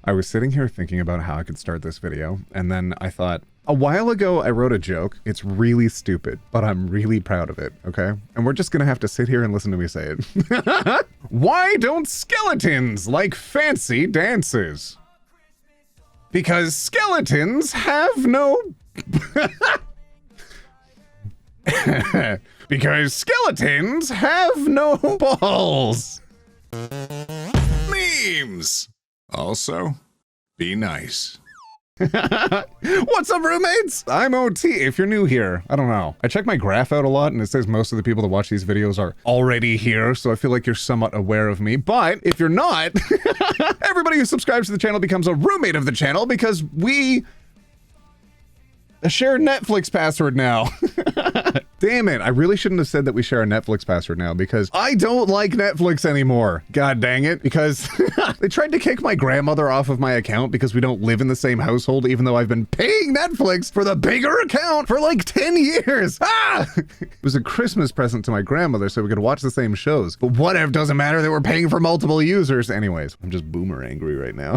I was sitting here thinking about how I could start this video, and then I thought, a while ago I wrote a joke. It's really stupid, but I'm really proud of it, okay? And we're just gonna have to sit here and listen to me say it. Why don't skeletons like fancy dances? Because skeletons have no... Because skeletons have no balls. Memes. Also, be nice. What's up, roommates? I'm OT. If you're new here, I don't know. I check my graph out a lot and it says most of the people that watch these videos are already here, so I feel like you're somewhat aware of me. But if you're not, everybody who subscribes to the channel becomes a roommate of the channel because we share Netflix password now. Damn it, I really shouldn't have said that we share a Netflix password now because I don't like Netflix anymore. God dang it, because they tried to kick my grandmother off of my account because we don't live in the same household, even though I've been paying Netflix for the bigger account for like 10 years. Ah! It was a Christmas present to my grandmother so we could watch the same shows. But whatever, doesn't matter that we're paying for multiple users. Anyways, I'm just boomer angry right now.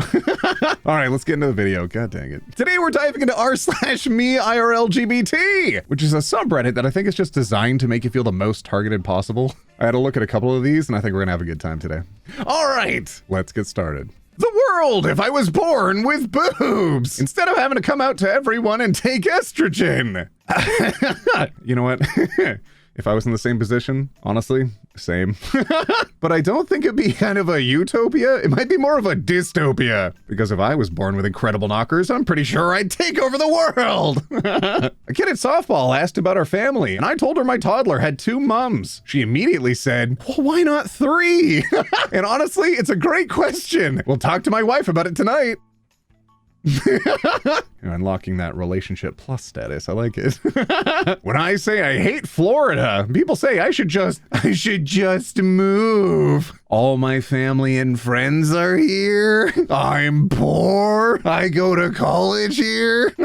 All right, let's get into the video. God dang it. Today we're diving into r/me IRLGBT, which is a subreddit that I think is just designed to make you feel the most targeted possible. I had a look at a couple of these and I think we're gonna have a good time today. All right, let's get started. The world if I was born with boobs instead of having to come out to everyone and take estrogen. You know what? If I was in the same position, honestly, same. But I don't think it'd be kind of a utopia. It might be more of a dystopia. Because if I was born with incredible knockers, I'm pretty sure I'd take over the world. A kid at softball asked about our family, and I told her my toddler had 2 mums. She immediately said, well, why not 3? And honestly, it's a great question. We'll talk to my wife about it tonight. Unlocking that relationship plus status. I like it. When I say I hate Florida, people say I should just move. All my family and friends are here. I'm poor. I go to college here.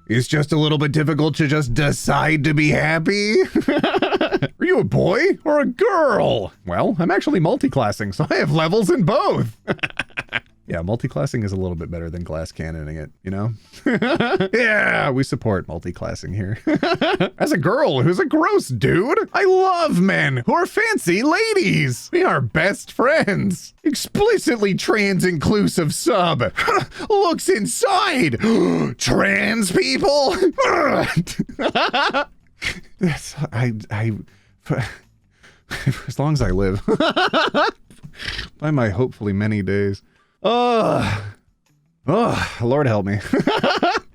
It's just a little bit difficult to just decide to be happy. Are you a boy or a girl? Well, I'm actually multi-classing, so I have levels in both. Yeah, multi-classing is a little bit better than glass cannoning it, you know? Yeah, we support multi-classing here. As a girl who's a gross dude, I love men who are fancy ladies. We are best friends. Explicitly trans-inclusive sub. Looks inside. Trans people. For as long as I live. By my hopefully many days. Lord help me.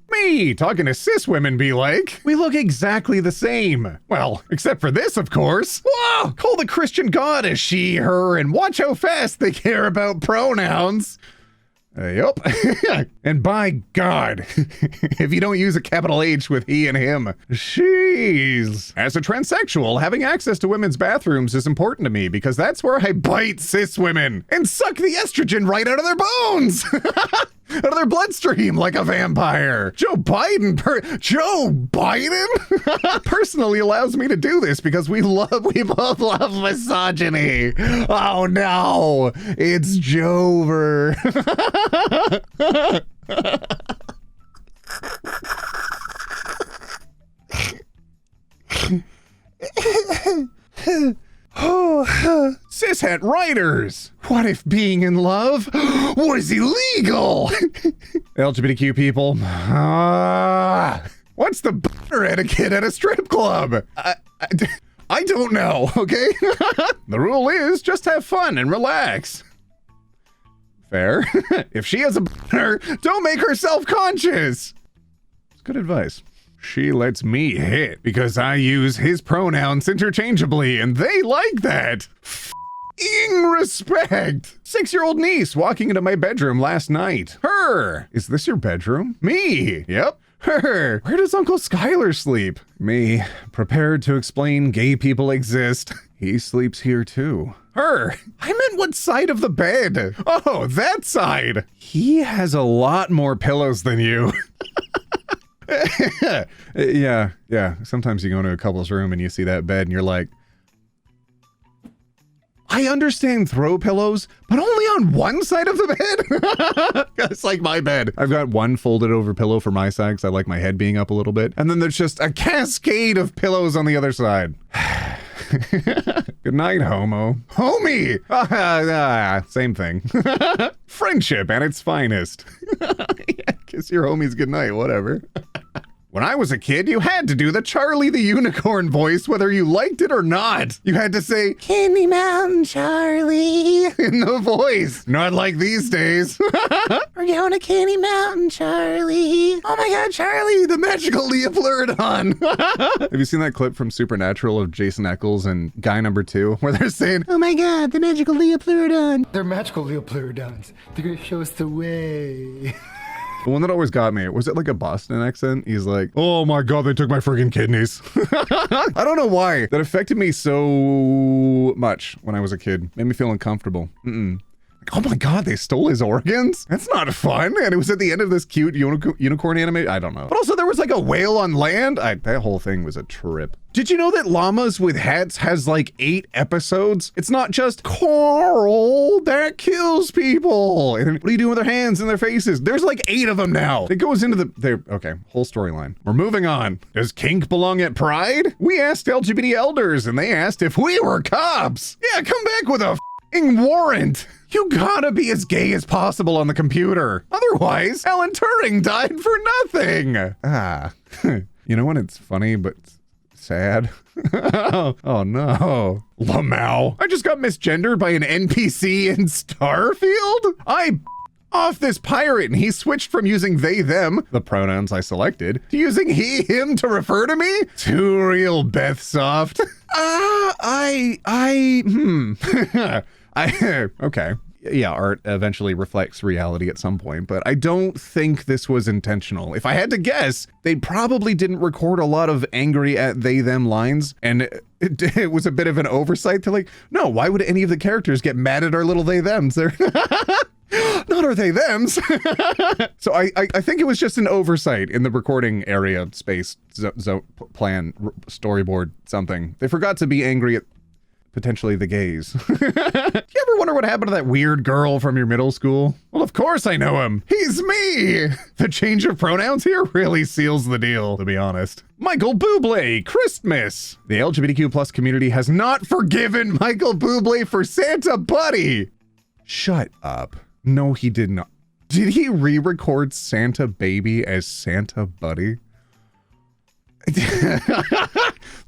Me talking to cis women be like, we look exactly the same. Well, except for this, of course. Whoa! Call the Christian God a she, her, and watch how fast they care about pronouns. Yup. And by God, if you don't use a capital H with he and him, jeez. As a transsexual, having access to women's bathrooms is important to me because that's where I bite cis women and suck the estrogen right out of their bones. Out of their bloodstream like a vampire. Joe Biden personally allows me to do this because we both love misogyny. Oh no, it's Jover. Cishet writers! What if being in love was illegal? LGBTQ people. What's the butter etiquette at a strip club? I don't know, okay? The rule is just have fun and relax. Fair. If she has a butter, don't make her self-conscious. It's good advice. She lets me hit because I use his pronouns interchangeably and they like that. F***ing respect. 6-year-old niece walking into my bedroom last night. Her. Is this your bedroom? Me. Yep. Her. Where does Uncle Skylar sleep? Me. Prepared to explain gay people exist. He sleeps here too. Her. I meant what side of the bed? Oh, that side. He has a lot more pillows than you. Yeah. Sometimes you go into a couple's room and you see that bed and you're like, I understand throw pillows, but only on one side of the bed. It's like my bed. I've got one folded over pillow for my side because I like my head being up a little bit. And then there's just a cascade of pillows on the other side. Good night, homo. Homie! Same thing. Friendship at its finest. Yeah, kiss your homies goodnight, whatever. When I was a kid, you had to do the Charlie the Unicorn voice whether you liked it or not. You had to say, Candy Mountain Charlie, in the voice. Not like these days. We're going to Candy Mountain Charlie. Oh my God, Charlie, the magical Leopleurodon. Have you seen that clip from Supernatural of Jason Eccles and guy number 2 where they're saying, oh my God, the magical Leopleurodon. They're magical Leopleurodons. They're gonna show us the way. The one that always got me, was it like a Boston accent? He's like, oh my God, they took my friggin' kidneys. I don't know why. That affected me so much when I was a kid. Made me feel uncomfortable. Like, oh my God, they stole his organs? That's not fun. And it was at the end of this cute unicorn anime. I don't know. But also there was like a whale on land. That whole thing was a trip. Did you know that Llamas with Hats has like 8 episodes? It's not just coral that kills people. And what do you do with their hands and their faces? There's like 8 of them now. It goes into okay, whole storyline. We're moving on. Does kink belong at Pride? We asked LGBT elders and they asked if we were cops. Yeah, come back with a warrant. You gotta be as gay as possible on the computer. Otherwise, Alan Turing died for nothing. You know when it's funny, but sad? Oh no. Lamau. I just got misgendered by an NPC in Starfield? I off this pirate and he switched from using they, them, the pronouns I selected, to using he, him to refer to me? Too real, Bethsoft. Okay. Yeah, art eventually reflects reality at some point, but I don't think this was intentional. If I had to guess, they probably didn't record a lot of angry at they, them lines, and it was a bit of an oversight to like, no, why would any of the characters get mad at our little they, thems? They're not our they, thems. So I think it was just an oversight in the recording area, space, plan, storyboard, something. They forgot to be angry at potentially the gays. You ever wonder what happened to that weird girl from your middle school? Well, of course I know him. He's me. The change of pronouns here really seals the deal, to be honest. Michael Bublé, Christmas. The LGBTQ plus community has not forgiven Michael Bublé for Santa Buddy. Shut up. No, he did not. Did he re-record Santa Baby as Santa Buddy?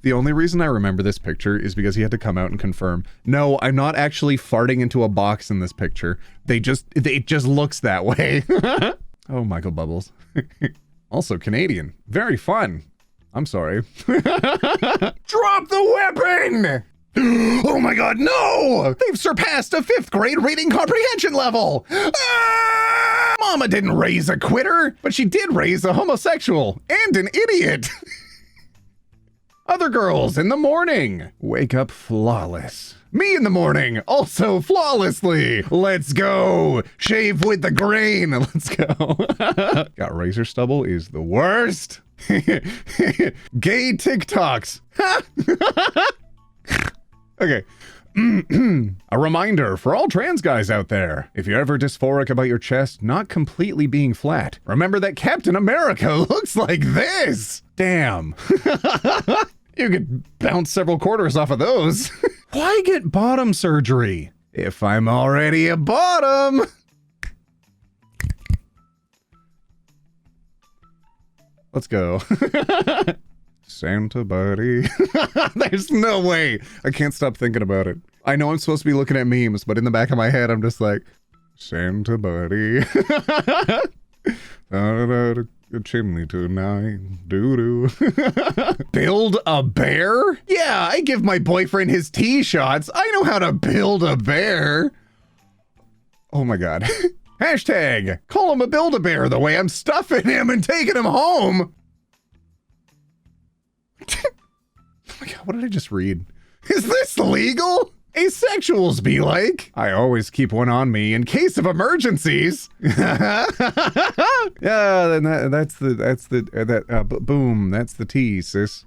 The only reason I remember this picture is because he had to come out and confirm, no, I'm not actually farting into a box in this picture. It just looks that way. Oh, Michael Bubbles. Also Canadian. Very fun. I'm sorry. Drop the weapon! Oh my God, no! They've surpassed a 5th grade reading comprehension level! Ah! Mama didn't raise a quitter, but she did raise a homosexual and an idiot. Other girls in the morning wake up flawless. Me in the morning, also flawlessly. Let's go. Shave with the grain. Let's go. Got razor stubble is the worst. Gay TikToks. Okay. A reminder for all trans guys out there. If you're ever dysphoric about your chest not completely being flat, remember that Captain America looks like this. Damn. You could bounce several quarters off of those. Why get bottom surgery if I'm already a bottom? Let's go. Santa Buddy. There's no way. I can't stop thinking about it. I know I'm supposed to be looking at memes, but in the back of my head, I'm just like, Santa Buddy. A chimney tonight. Doo-doo. Build a bear? Yeah, I give my boyfriend his tea shots. I know how to build a bear. Oh my God. Hashtag, call him a Build-A-Bear the way I'm stuffing him and taking him home. Oh my God, what did I just read? Is this legal? Asexuals be like, I always keep one on me in case of emergencies. Yeah, then boom, that's the tea, sis.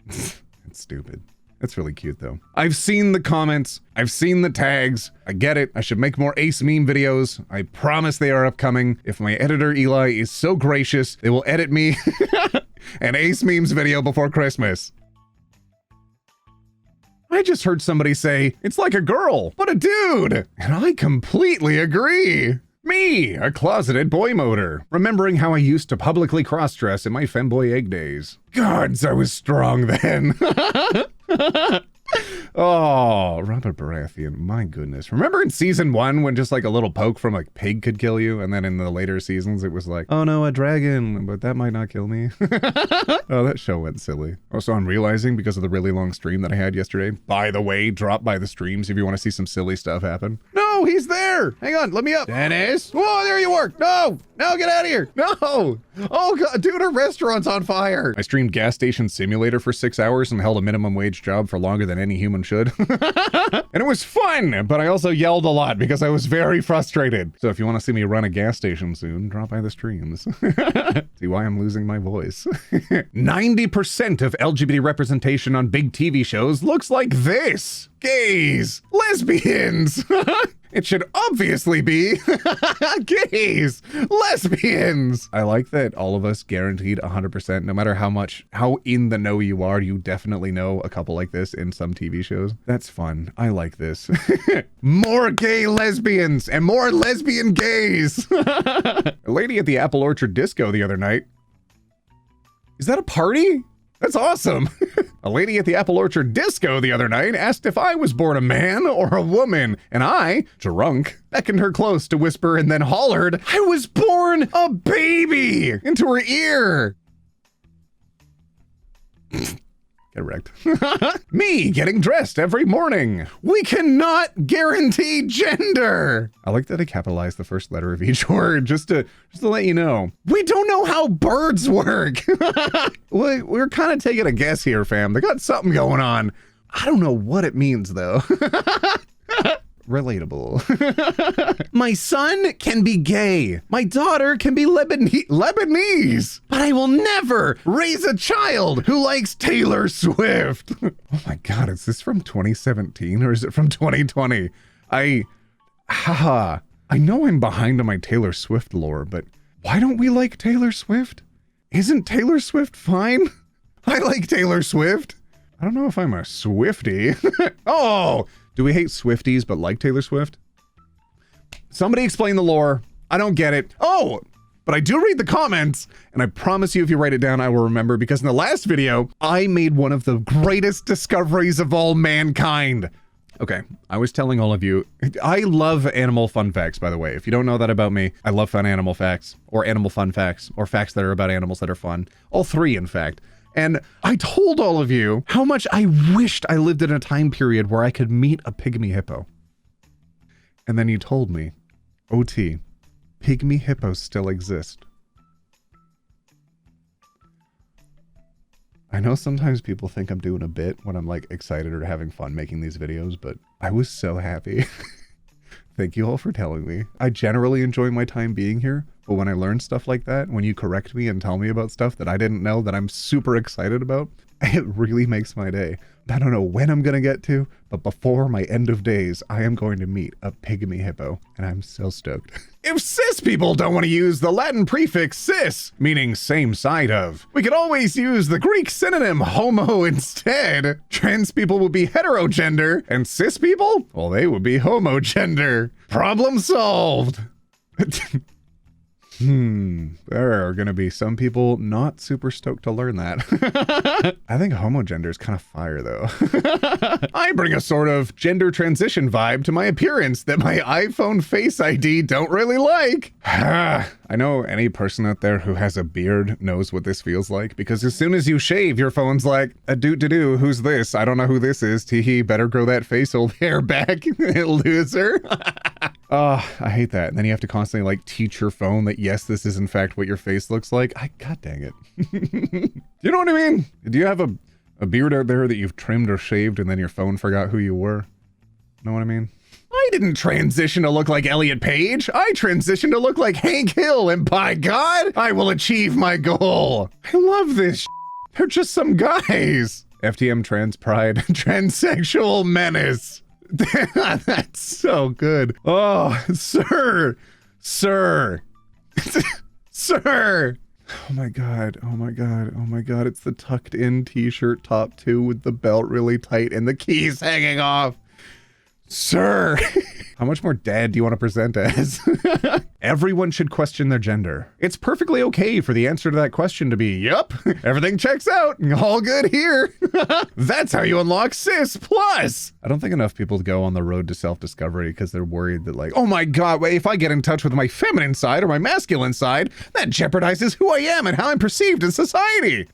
That's stupid. That's really cute though. I've seen the comments. I've seen the tags. I get it. I should make more Ace meme videos. I promise they are upcoming. If my editor Eli is so gracious, they will edit me an Ace memes video before Christmas. I just heard somebody say, it's like a girl, but a dude. And I completely agree. Me, a closeted boy moder, remembering how I used to publicly cross-dress in my femboy egg days. Gods, I was strong then. Oh, Robert Baratheon, my goodness. Remember in season 1 when just like a little poke from a pig could kill you? And then in the later seasons, it was like, oh no, a dragon, but that might not kill me. Oh, that show went silly. Also, I'm realizing because of the really long stream that I had yesterday, by the way, drop by the streams if you want to see some silly stuff happen. No, he's there. Hang on, let me up. Dennis. Whoa, there you work. No, get out of here. No. Oh God, dude, our restaurant's on fire. I streamed Gas Station Simulator for 6 hours and held a minimum wage job for longer than any human should. And it was fun, but I also yelled a lot because I was very frustrated. So if you want to see me run a gas station soon, drop by the streams. See why I'm losing my voice. 90% of LGBT representation on big TV shows looks like this. Gays, lesbians. It should obviously be gays, lesbians. I like that all of us guaranteed 100%, no matter how in the know you are, you definitely know a couple like this in some TV shows. That's fun. I like this. More gay lesbians and more lesbian gays. A lady at the Apple Orchard Disco the other night. Is that a party? That's awesome. A lady at the Apple Orchard Disco the other night asked if I was born a man or a woman, and I, drunk, beckoned her close to whisper and then hollered, I was born a baby, into her ear. Get wrecked. Me getting dressed every morning. We cannot guarantee gender. I like that I capitalized the first letter of each word just to let you know. We don't know how birds work. We're kind of taking a guess here, fam. They got something going on. I don't know what it means though. Relatable. My son can be gay. My daughter can be Lebanese. But I will never raise a child who likes Taylor Swift. Oh my God, is this from 2017 or is it from 2020? I know I'm behind on my Taylor Swift lore, but why don't we like Taylor Swift? Isn't Taylor Swift fine? I like Taylor Swift. I don't know if I'm a Swiftie. Oh, do we hate Swifties but like Taylor Swift? Somebody explain the lore. I don't get it. Oh, but I do read the comments, and I promise you if you write it down, I will remember, because in the last video, I made one of the greatest discoveries of all mankind. Okay, I was telling all of you, I love animal fun facts, by the way. If you don't know that about me, I love fun animal facts, or animal fun facts, or facts that are about animals that are fun. All three, in fact. And I told all of you how much I wished I lived in a time period where I could meet a pygmy hippo. And then you told me, OT, pygmy hippos still exist. I know sometimes people think I'm doing a bit when I'm like excited or having fun making these videos, but I was so happy. Thank you all for telling me. I generally enjoy my time being here, but when I learn stuff like that, when you correct me and tell me about stuff that I didn't know that I'm super excited about, it really makes my day. I don't know when I'm gonna get to, but before my end of days, I am going to meet a pygmy hippo, and I'm so stoked. If cis people don't want to use the Latin prefix cis, meaning same side of, we could always use the Greek synonym homo instead. Trans people would be heterogender, and cis people, well, they would be homogender. Problem solved. There are gonna be some people not super stoked to learn that. I think homogender is kind of fire though. I bring a sort of gender transition vibe to my appearance that my iPhone Face ID don't really like. I know any person out there who has a beard knows what this feels like, because as soon as you shave, your phone's like, a who's this? I don't know who this is. Teehee, better grow that facial hair back, loser. Oh, I hate that. And then you have to constantly like teach your phone that yes, this is in fact what your face looks like. God dang it. You know what I mean? Do you have a beard out there that you've trimmed or shaved and then your phone forgot who you were? Know what I mean? I didn't transition to look like Elliot Page. I transitioned to look like Hank Hill, and by God, I will achieve my goal. I love this. They're just some guys. FTM trans pride, transsexual menace. That's so good. Oh, sir. Sir. Sir. Oh my god. Oh my god. Oh my god. It's the tucked in t-shirt top 2 with the belt really tight and the keys hanging off. Sir. How much more dad do you want to present as? Everyone should question their gender. It's perfectly okay for the answer to that question to be, yup, everything checks out, all good here. That's how you unlock cis plus. I don't think enough people go on the road to self-discovery because they're worried that like, oh my god, wait, if I get in touch with my feminine side or my masculine side, that jeopardizes who I am and how I'm perceived in society.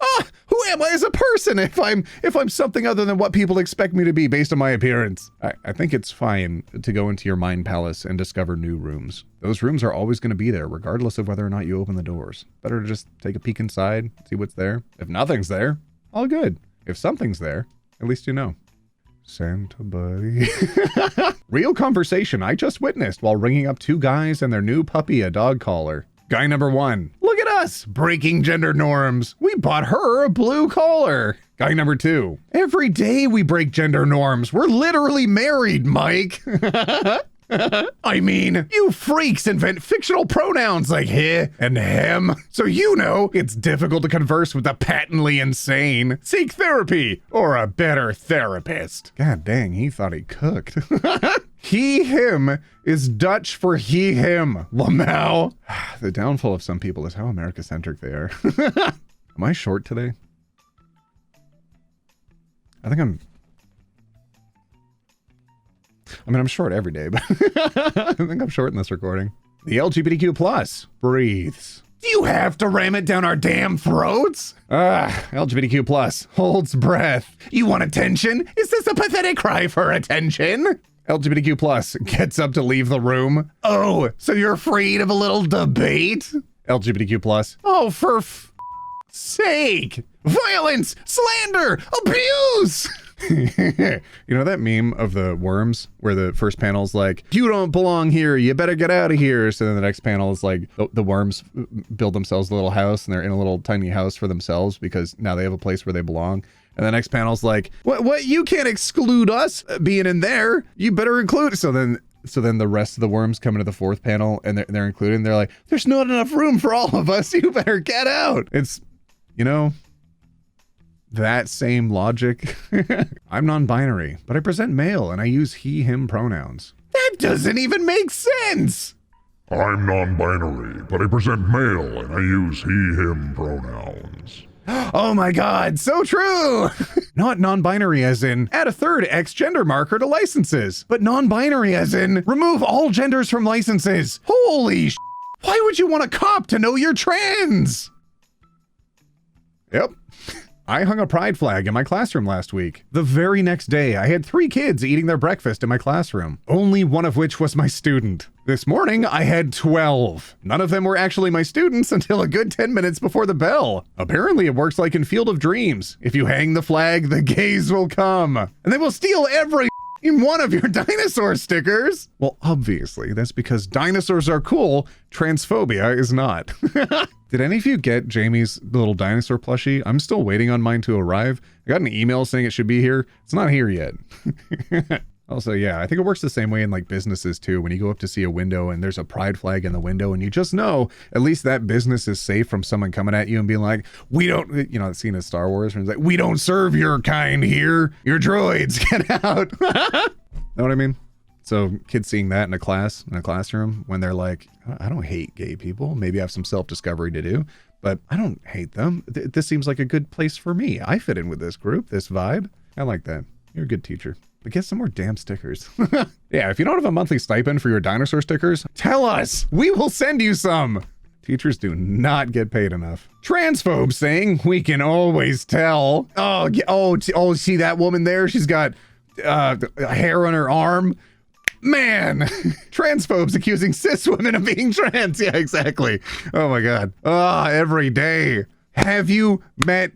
Who am I as a person if I'm something other than what people expect me to be based on my appearance? I think it's fine to go into your mind palace and discover new rooms. Those rooms are always going to be there, regardless of whether or not you open the doors. Better to just take a peek inside, see what's there. If nothing's there, all good. If something's there, at least you know. Santa buddy. Real conversation I just witnessed while ringing up 2 guys and their new puppy, a dog collar. Guy number 1. Look at us, breaking gender norms. We bought her a blue collar. Guy number 2. Every day we break gender norms. We're literally married, Mike. I mean, you freaks invent fictional pronouns like he and him. So you know it's difficult to converse with the patently insane. Seek therapy or a better therapist. God dang, he thought he cooked. He, him is Dutch for he, him. Lamau. The downfall of some people is how America-centric they are. Am I short today? I mean, I'm short every day, but I think I'm short in this recording. The LGBTQ plus breathes. Do you have to ram it down our damn throats? LGBTQ plus holds breath. You want attention? Is this a pathetic cry for attention? LGBTQ plus gets up to leave the room. Oh, so you're afraid of a little debate? LGBTQ plus. Oh, for sake. Violence, slander, abuse. You know that meme of the worms where the first panel's like, you don't belong here, you better get out of here. So then the next panel is like, the worms build themselves a little house and they're in a little tiny house for themselves because now they have a place where they belong. And the next panel's like, what? You can't exclude us being in there. You better include. So then the rest of the worms come into the 4th panel and they're included. And they're like, there's not enough room for all of us. You better get out. It's, you know, that same logic. I'm non-binary, but I present male and I use he, him pronouns. That doesn't even make sense. I'm non-binary, but I present male and I use he, him pronouns. Oh my god, so true! Not non-binary as in add a 3rd X gender marker to licenses, but non-binary as in remove all genders from licenses. Holy sh**. Why would you want a cop to know you're trans? Yep. I hung a pride flag in my classroom last week. The very next day, I had 3 kids eating their breakfast in my classroom, only one of which was my student. This morning, I had 12. None of them were actually my students until a good 10 minutes before the bell. Apparently, it works like in Field of Dreams. If you hang the flag, the gays will come. And they will steal every one of your dinosaur stickers. Well, obviously, that's because dinosaurs are cool. Transphobia is not. Did any of you get Jamie's little dinosaur plushie? I'm still waiting on mine to arrive. I got an email saying it should be here. It's not here yet. Also, yeah, I think it works the same way in like businesses too. When you go up to see a window and there's a pride flag in the window and you just know at least that business is safe from someone coming at you and being like, we don't, you know, that scene in Star Wars where it's like, we don't serve your kind here. You're droids, get out. Know what I mean? So kids seeing that in a classroom when they're like, I don't hate gay people. Maybe I have some self-discovery to do, but I don't hate them. This seems like a good place for me. I fit in with this group, this vibe. I like that. You're a good teacher. But get some more damn stickers. Yeah, if you don't have a monthly stipend for your dinosaur stickers, tell us. We will send you some. Teachers do not get paid enough. Transphobes saying, we can always tell. Oh, see that woman there? She's got hair on her arm. Man, transphobes accusing cis women of being trans. Yeah, exactly. Oh my God. Every day. Have you met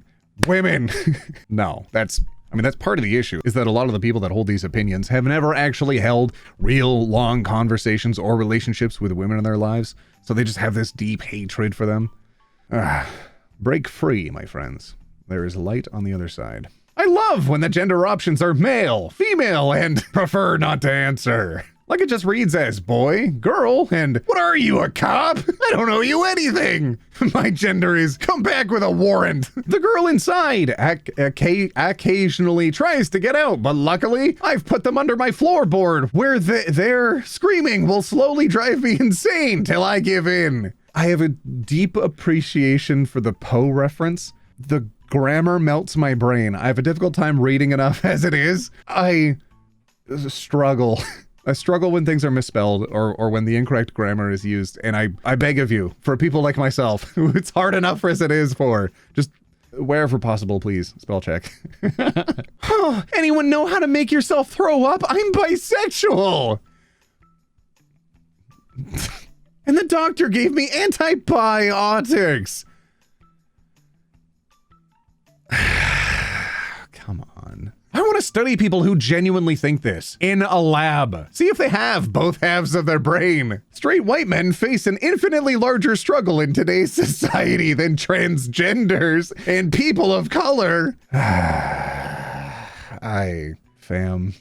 women? No, that's part of the issue, is that a lot of the people that hold these opinions have never actually held real long conversations or relationships with women in their lives. So they just have this deep hatred for them. Break free, my friends. There is light on the other side. I love when the gender options are male, female, and prefer not to answer. Like it just reads as boy, girl, and what are you, a cop? I don't owe you anything. My gender is come back with a warrant. The girl inside occasionally tries to get out, but luckily I've put them under my floorboard where their screaming will slowly drive me insane till I give in. I have a deep appreciation for the Poe reference. The grammar melts my brain. I have a difficult time reading enough as it is. I struggle. I struggle when things are misspelled or when the incorrect grammar is used. And I beg of you, for people like myself, who it's hard enough as it is for, just wherever possible, please, spell check. Anyone know how to make yourself throw up? I'm bisexual. And the doctor gave me antibiotics. Come on. I want to study people who genuinely think this in a lab. See if they have both halves of their brain. Straight white men face an infinitely larger struggle in today's society than transgenders and people of color. Fam.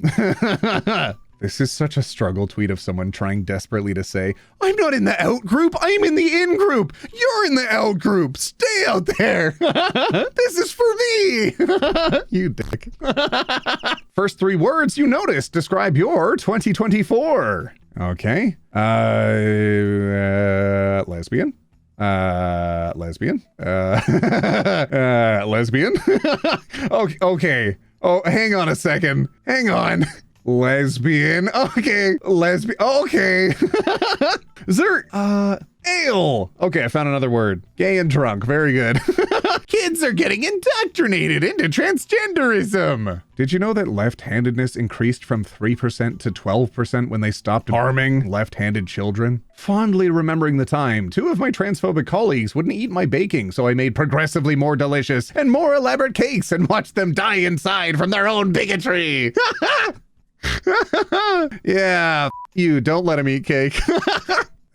This is such a struggle tweet of someone trying desperately to say, I'm not in the out group, I'm in the in group. You're in the out group. Stay out there. This is for me. You dick. First 3 words you noticed describe your 2024. Okay. Lesbian. Lesbian. Lesbian. Okay. Oh, hang on a second. Hang on. Lesbian. Okay. Lesbian. Okay. Is there, ale. Okay, I found another word. Gay and drunk. Very good. Kids are getting indoctrinated into transgenderism. Did you know that left-handedness increased from 3% to 12% when they stopped harming left-handed children? Fondly remembering the time, 2 of my transphobic colleagues wouldn't eat my baking, so I made progressively more delicious and more elaborate cakes and watched them die inside from their own bigotry. Yeah, you don't let him eat cake.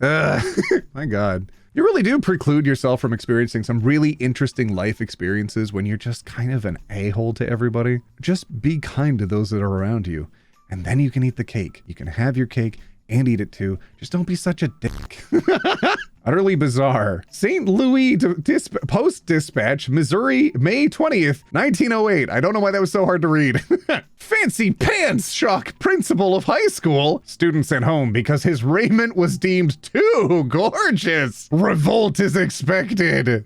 My God. You really do preclude yourself from experiencing some really interesting life experiences when you're just kind of an a-hole to everybody. Just be kind to those that are around you, and then you can eat the cake. You can have your cake and eat it too. Just don't be such a dick. Utterly bizarre. St. Louis Post-Dispatch, Missouri, May 20th, 1908. I don't know why that was so hard to read. Fancy pants shock principal of high school. Student sent home because his raiment was deemed too gorgeous. Revolt is expected.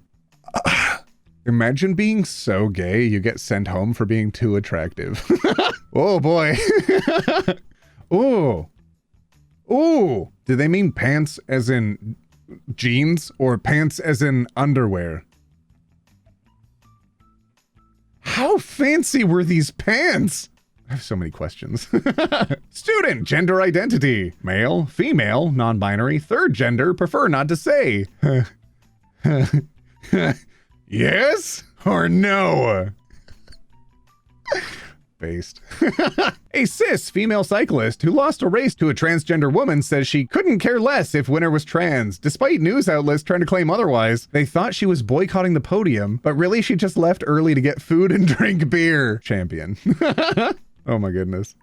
Imagine being so gay you get sent home for being too attractive. Oh boy. Ooh. Ooh. Do they mean pants as in jeans or pants as in underwear? How fancy were these pants? I have so many questions. Student, gender identity. Male, female, non-binary, third gender, prefer not to say. Yes or no? Based. A cis female cyclist who lost a race to a transgender woman says she couldn't care less if winner was trans, despite news outlets trying to claim otherwise. They thought she was boycotting the podium, but really she just left early to get food and drink beer. Champion. Oh my goodness.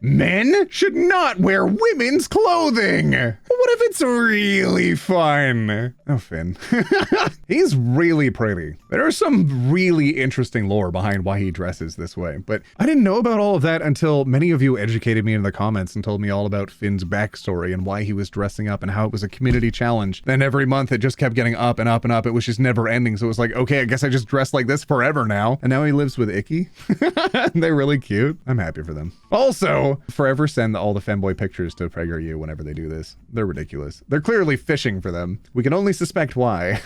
Men should not wear women's clothing. What if it's really fun? Oh, Finn. He's really pretty. There's some really interesting lore behind why he dresses this way, but I didn't know about all of that until many of you educated me in the comments and told me all about Finn's backstory and why he was dressing up and how it was a community challenge. Then every month it just kept getting up and up and up. It was just never ending. So it was like, okay, I guess I just dress like this forever now. And now he lives with Icky. They're really cute. I'm happy for them. Also, forever send all the femboy pictures to PragerU whenever they do this. They're ridiculous. They're clearly fishing for them. We can only suspect why.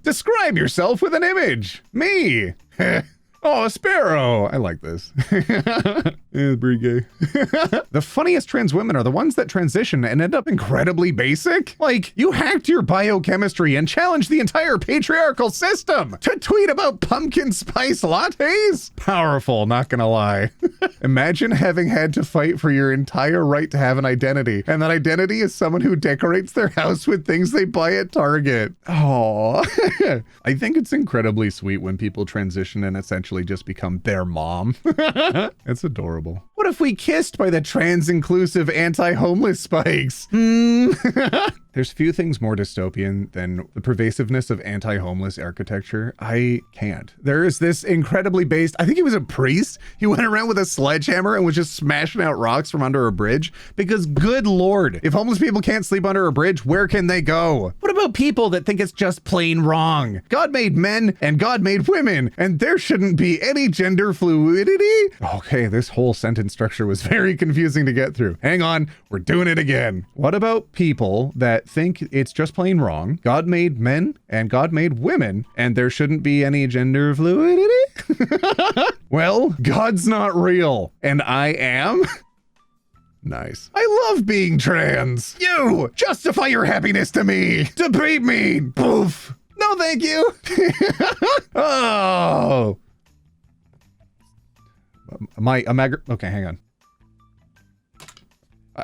Describe yourself with an image. Me. Oh, a sparrow. I like this. It's pretty gay. The funniest trans women are the ones that transition and end up incredibly basic. Like, you hacked your biochemistry and challenged the entire patriarchal system to tweet about pumpkin spice lattes? Powerful, not gonna lie. Imagine having had to fight for your entire right to have an identity, and that identity is someone who decorates their house with things they buy at Target. Oh, I think it's incredibly sweet when people transition and essentially just become their mom. It's adorable. What if we kissed by the trans-inclusive anti-homeless spikes? There's few things more dystopian than the pervasiveness of anti-homeless architecture. I can't. There is this incredibly based, I think he was a priest. He went around with a sledgehammer and was just smashing out rocks from under a bridge because, good Lord, if homeless people can't sleep under a bridge, where can they go? What about people that think it's just plain wrong? God made men and God made women, and there shouldn't be any gender fluidity? Okay, this whole sentence structure was very confusing to get through. Hang on, we're doing it again. What about people that think it's just plain wrong? God made men and God made women, and there shouldn't be any gender fluidity? Well, God's not real, and I am? Nice. I love being trans. You justify your happiness to me. Debate me. Poof. No, thank you. Oh. Okay, hang on.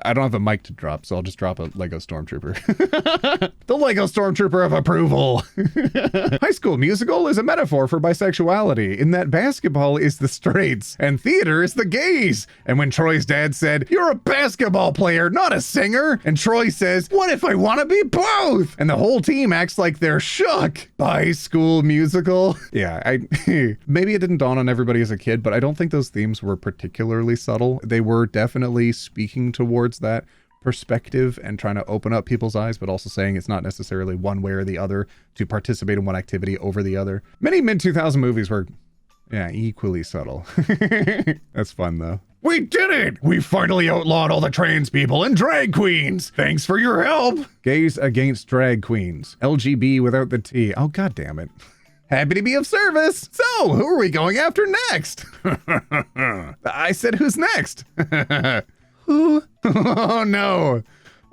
I don't have a mic to drop, so I'll just drop a Lego Stormtrooper. The Lego Stormtrooper of approval. High School Musical is a metaphor for bisexuality in that basketball is the straights and theater is the gays. And when Troy's dad said, "You're a basketball player, not a singer," and Troy says, "What if I want to be both?" And the whole team acts like they're shook. High School Musical. Yeah, maybe it didn't dawn on everybody as a kid, but I don't think those themes were particularly subtle. They were definitely speaking towards that perspective and trying to open up people's eyes, but also saying it's not necessarily one way or the other to participate in one activity over the other. Many mid-2000 movies were, yeah, equally subtle. That's fun though. We did it! We finally outlawed all the trans people and drag queens! Thanks for your help! Gays against drag queens. LGB without the T. Oh, god damn it. Happy to be of service. So, who are we going after next? I said, who's next? Who? Oh no.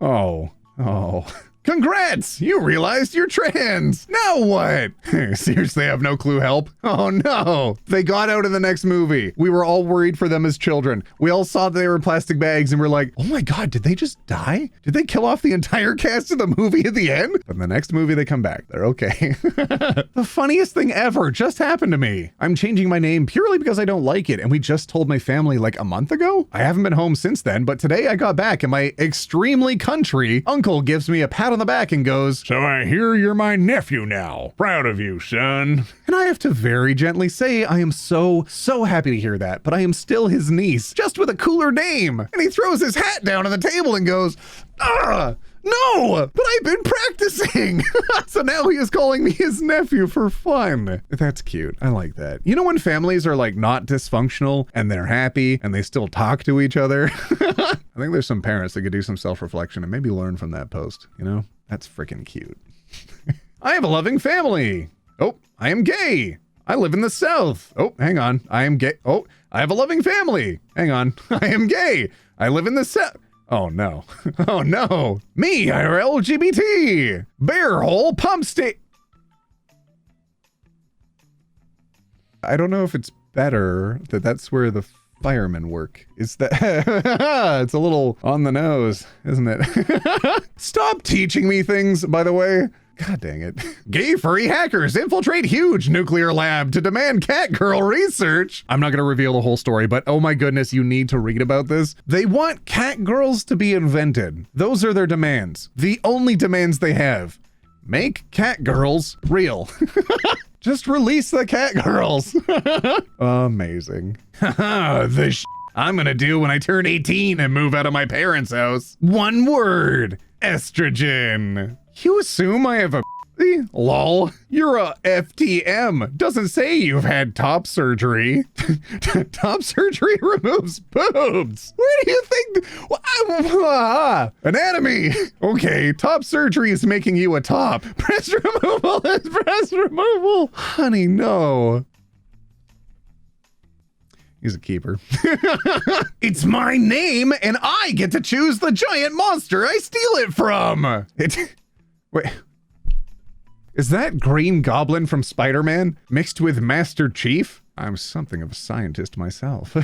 Oh. Congrats! You realized you're trans! Now what? Seriously, I have no clue help? Oh no! They got out in the next movie. We were all worried for them as children. We all saw they were in plastic bags and we're like, oh my god, did they just die? Did they kill off the entire cast of the movie at the end? But in the next movie they come back. They're okay. The funniest thing ever just happened to me. I'm changing my name purely because I don't like it, and we just told my family like a month ago? I haven't been home since then, but today I got back and my extremely country uncle gives me a pat on the back and goes, "So I hear you're my nephew now. Proud of you, son." And I have to very gently say I am so happy to hear that, but I am still his niece, just with a cooler name. And he throws his hat down on the table and goes, no, but I've been practicing. So now he is calling me his nephew for fun. That's cute. I like that. You know when families are like not dysfunctional and they're happy and they still talk to each other? I think there's some parents that could do some self-reflection and maybe learn from that post, you know? That's freaking cute. I have a loving family. Oh, I am gay. I live in the South. Oh, hang on. I am gay. Oh, I have a loving family. Hang on. I am gay. I live in the South. Oh no. Oh no. Me, IRL LGBT. Bear hole pump state. I don't know if it's better that that's where the firemen work. Is that it's a little on the nose, isn't it? Stop teaching me things, by the way. God dang it. Gay furry hackers infiltrate huge nuclear lab to demand cat girl research. I'm not going to reveal the whole story, but oh my goodness, you need to read about this. They want cat girls to be invented. Those are their demands. The only demands they have. Make cat girls real. Just release the cat girls. Amazing. The I'm gonna do when I turn 18 and move out of my parents' house. One word. Estrogen. You assume I have a lol. You're a FTM. Doesn't say you've had top surgery. Top surgery removes boobs. Where do you think? Anatomy. Okay, top surgery is making you a top. Breast removal is breast removal. Honey, no. He's a keeper. It's my name, and I get to choose the giant monster I steal it from. Wait. Is that Green Goblin from Spider-Man mixed with Master Chief? I'm something of a scientist myself.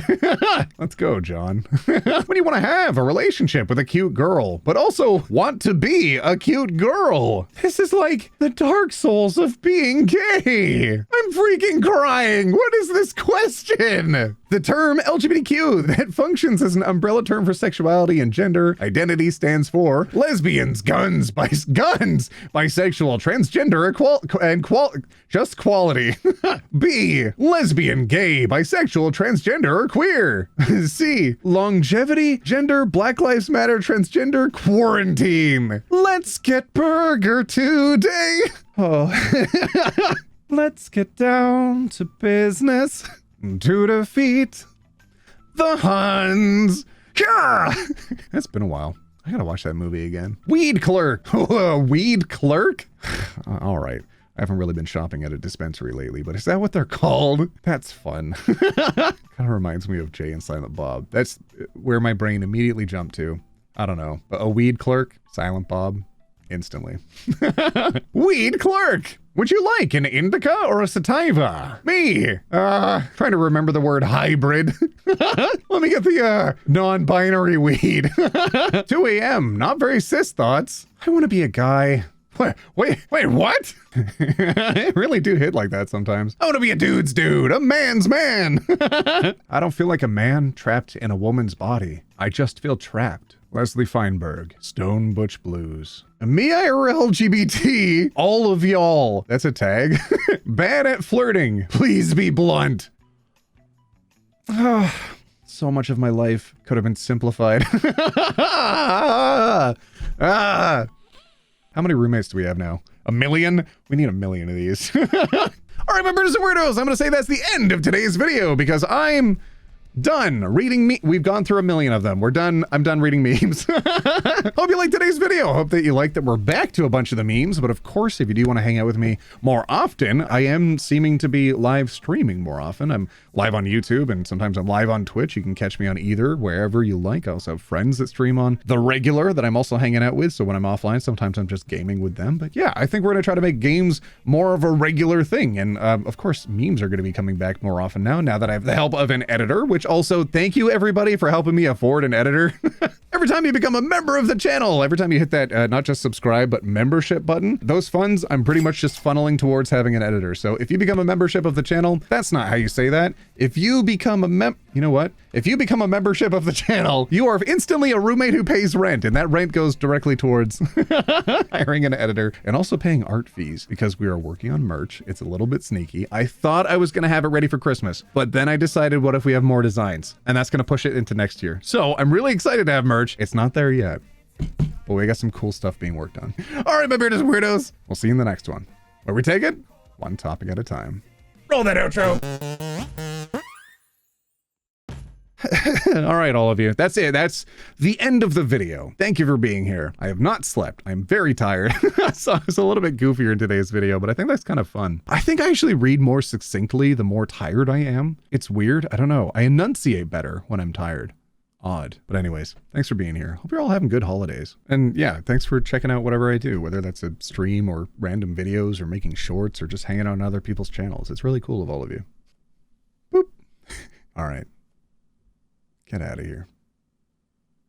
Let's go, John. What do you want to have? A relationship with a cute girl, but also want to be a cute girl. This is like the Dark Souls of being gay. I'm freaking crying. What is this question? The term LGBTQ that functions as an umbrella term for sexuality and gender identity stands for lesbians, guns, bisexual, transgender, just quality. B, lesbian, gay, bisexual, transgender, or queer. C, longevity, gender, Black Lives Matter, transgender, quarantine. Let's get burger today. Oh, let's get down to business to defeat the Huns. Yeah! It's been a while. I gotta watch that movie again. Weed Clerk. Weed Clerk? All right. I haven't really been shopping at a dispensary lately, but is that what they're called? That's fun. Kind of reminds me of Jay and Silent Bob. That's where my brain immediately jumped to. I don't know. A weed clerk, Silent Bob, instantly. Weed Clerk. Would you like an indica or a sativa? Me. Trying to remember the word hybrid. Let me get the non-binary weed. 2 a.m. Not very cis thoughts. I want to be a guy. Wait, what? I really do hit like that sometimes. I want to be a dude's dude, a man's man. I don't feel like a man trapped in a woman's body. I just feel trapped. Leslie Feinberg, Stone Butch Blues. meirl LGBT, all of y'all. That's a tag. Bad at flirting. Please be blunt. So much of my life could have been simplified. How many roommates do we have now? 1 million? We need 1 million of these. All right, my Beardos and Weirdos, I'm going to say that's the end of today's video because I'm done reading we've gone through 1 million of them. We're done. I'm done reading memes. Hope you liked today's video. Hope that you liked that we're back to a bunch of the memes. But of course, if you do want to hang out with me more often, I am seeming to be live streaming more often. I'm live on YouTube and sometimes I'm live on Twitch. You can catch me on either, wherever you like. I also have friends that stream on the regular that I'm also hanging out with. So when I'm offline, sometimes I'm just gaming with them. But yeah, I think we're going to try to make games more of a regular thing. And of course, memes are going to be coming back more often now that I have the help of an editor, which also thank you everybody for helping me afford an editor. Every time you become a member of the channel, every time you hit that not just subscribe but membership button, those funds I'm pretty much just funneling towards having an editor. So if you become a membership of the channel, that's not how you say that. If you become a you know what? If you become a membership of the channel, you are instantly a roommate who pays rent, and that rent goes directly towards hiring an editor and also paying art fees because we are working on merch. It's a little bit sneaky. I thought I was going to have it ready for Christmas, but then I decided, what if we have more designs? And that's going to push it into next year. So I'm really excited to have merch. It's not there yet, but we got some cool stuff being worked on. All right, my Beardos and Weirdos. We'll see you in the next one, where we take it one topic at a time. Roll that outro. All right, all of you. That's it. That's the end of the video. Thank you for being here. I have not slept. I'm very tired. So I was a little bit goofier in today's video, but I think that's kind of fun. I think I actually read more succinctly the more tired I am. It's weird. I don't know. I enunciate better when I'm tired. Odd. But anyways, thanks for being here. Hope you're all having good holidays. And yeah, thanks for checking out whatever I do, whether that's a stream or random videos or making shorts or just hanging out on other people's channels. It's really cool of all of you. Boop. All right. Get out of here.